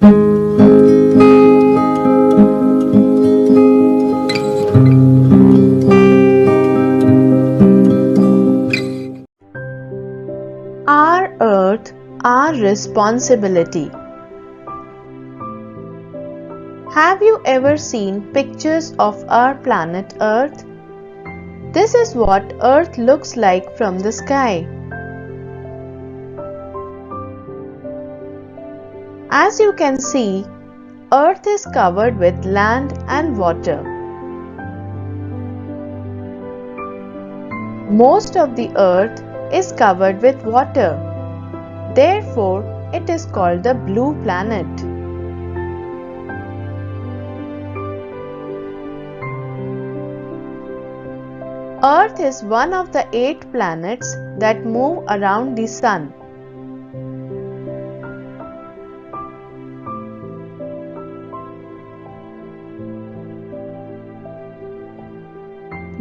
Our Earth, our responsibility. Have you ever seen pictures of our planet Earth? This is what Earth looks like from the sky. As you can see, Earth is covered with land and water. Most of the Earth is covered with water. Therefore, it is called the blue planet. Earth is one of the 8 planets that move around the Sun.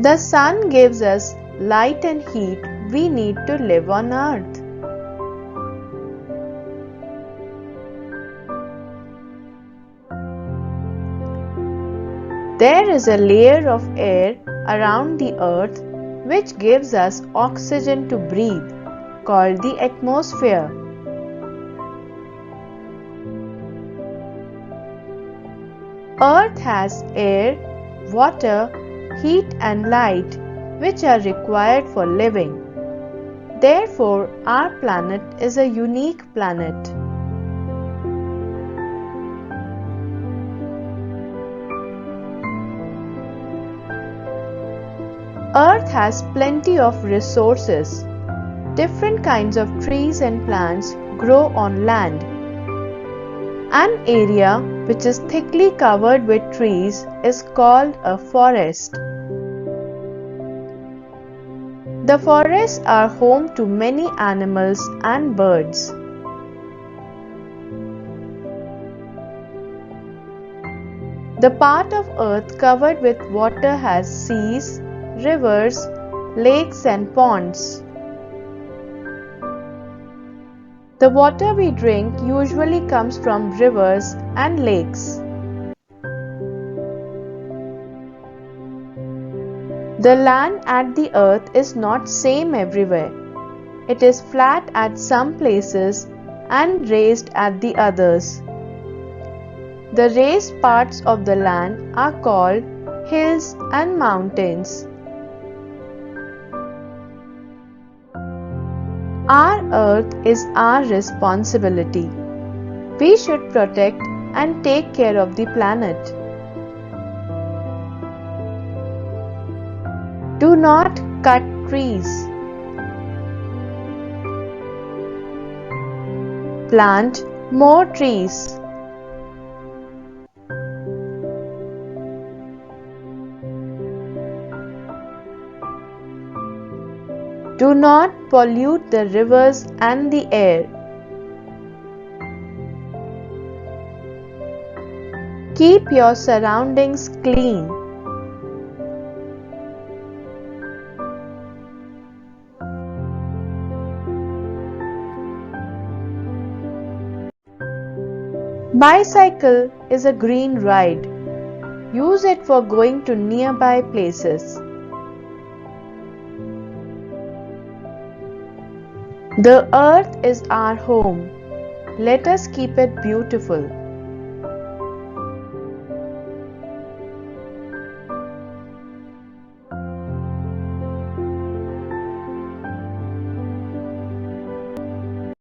The Sun gives us light and heat we need to live on Earth. There is a layer of air around the Earth which gives us oxygen to breathe, called the atmosphere. Earth has air, water, heat and light which are required for living. Therefore, our planet is a unique planet. Earth has plenty of resources. Different kinds of trees and plants grow on land. An area which is thickly covered with trees is called a forest. The forests are home to many animals and birds. The part of Earth covered with water has seas, rivers, lakes and ponds. The water we drink usually comes from rivers and lakes. The land at the Earth is not same everywhere. It is flat at some places and raised at the others. The raised parts of the land are called hills and mountains. Our Earth is our responsibility. We should protect and take care of the planet. Do not cut trees. Plant more trees. Do not pollute the rivers and the air. Keep your surroundings clean. Bicycle is a green ride. Use it for going to nearby places. The Earth is our home. Let us keep it beautiful.